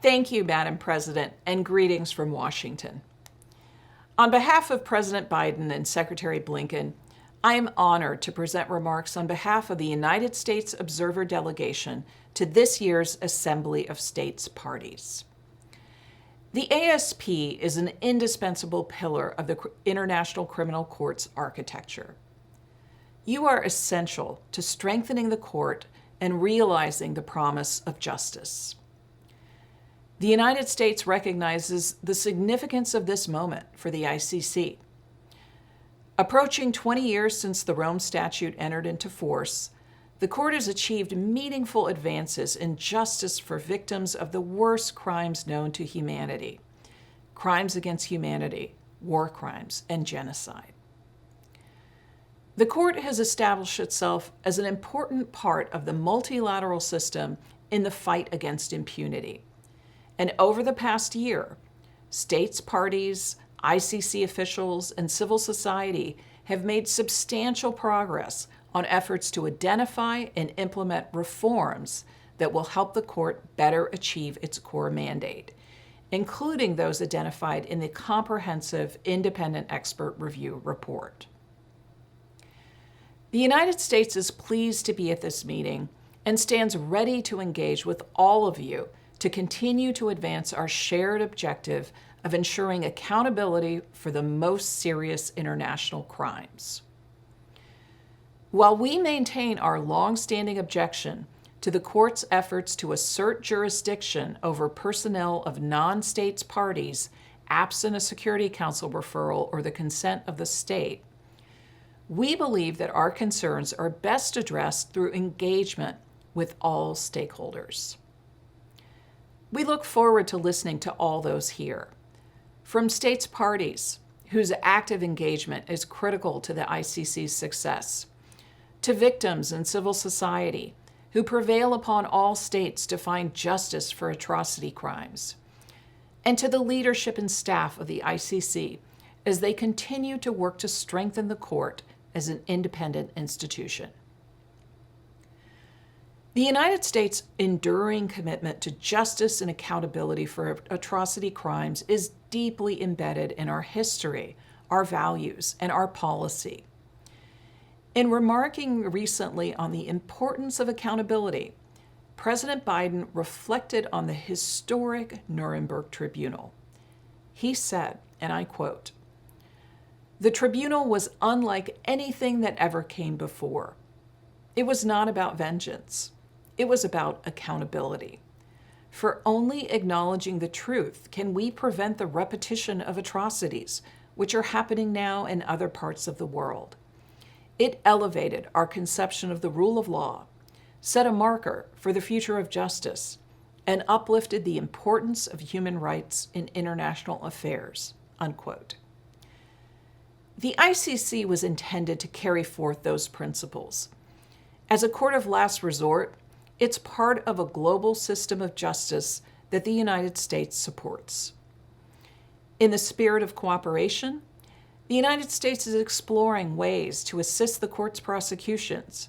Thank you, Madam President, and greetings from Washington. On behalf of President Biden and Secretary Blinken, I am honored to present remarks on behalf of the United States Observer Delegation to this year's Assembly of States Parties. The ASP is an indispensable pillar of the International Criminal Court's architecture. You are essential to strengthening the court and realizing the promise of justice. The United States recognizes the significance of this moment for the ICC. Approaching 20 years since the Rome Statute entered into force, the court has achieved meaningful advances in justice for victims of the worst crimes known to humanity: crimes against humanity, war crimes, and genocide. The court has established itself as an important part of the multilateral system in the fight against impunity. And over the past year, states parties, ICC officials, and civil society have made substantial progress on efforts to identify and implement reforms that will help the court better achieve its core mandate, including those identified in the comprehensive independent expert review report. The United States is pleased to be at this meeting and stands ready to engage with all of you to continue to advance our shared objective of ensuring accountability for the most serious international crimes. While we maintain our long-standing objection to the court's efforts to assert jurisdiction over personnel of non-states parties absent a Security Council referral or the consent of the state, we believe that our concerns are best addressed through engagement with all stakeholders. We look forward to listening to all those here, from states parties, whose active engagement is critical to the ICC's success, to victims and civil society, who prevail upon all states to find justice for atrocity crimes, and to the leadership and staff of the ICC as they continue to work to strengthen the court as an independent institution. The United States' enduring commitment to justice and accountability for atrocity crimes is deeply embedded in our history, our values, and our policy. In remarking recently on the importance of accountability, President Biden reflected on the historic Nuremberg Tribunal. He said, and I quote, "The tribunal was unlike anything that ever came before. It was not about vengeance. It was about accountability. For only acknowledging the truth can we prevent the repetition of atrocities, which are happening now in other parts of the world. It elevated our conception of the rule of law, set a marker for the future of justice, and uplifted the importance of human rights in international affairs," unquote. The ICC was intended to carry forth those principles. As a court of last resort, it's part of a global system of justice that the United States supports. In the spirit of cooperation, the United States is exploring ways to assist the court's prosecutions,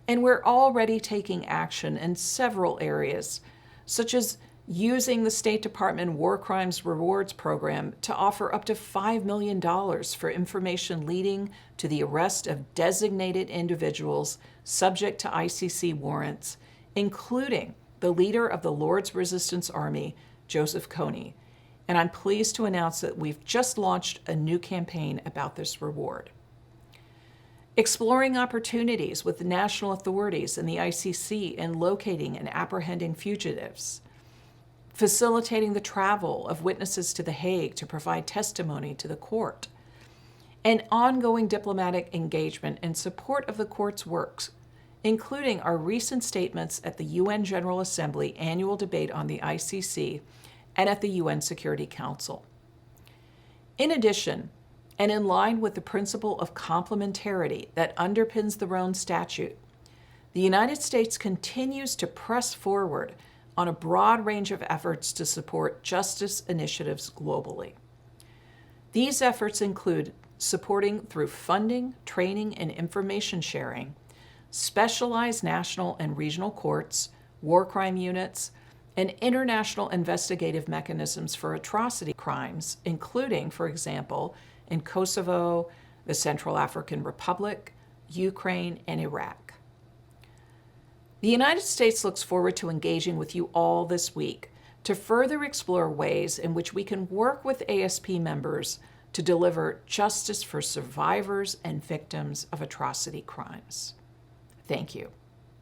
and we're already taking action in several areas, such as using the State Department War Crimes Rewards Program to offer up to $5 million for information leading to the arrest of designated individuals subject to ICC warrants, including the leader of the Lord's Resistance Army, Joseph Kony. And I'm pleased to announce that we've just launched a new campaign about this reward. Exploring opportunities with the national authorities and the ICC in locating and apprehending fugitives. Facilitating the travel of witnesses to The Hague to provide testimony to the court. And ongoing diplomatic engagement in support of the court's works, including our recent statements at the UN General Assembly annual debate on the ICC and at the UN Security Council. In addition, and in line with the principle of complementarity that underpins the Rome Statute, the United States continues to press forward on a broad range of efforts to support justice initiatives globally. These efforts include supporting through funding, training, and information sharing, specialized national and regional courts, war crime units, and international investigative mechanisms for atrocity crimes, including, for example, in Kosovo, the Central African Republic, Ukraine, and Iraq. The United States looks forward to engaging with you all this week to further explore ways in which we can work with ASP members to deliver justice for survivors and victims of atrocity crimes. Thank you.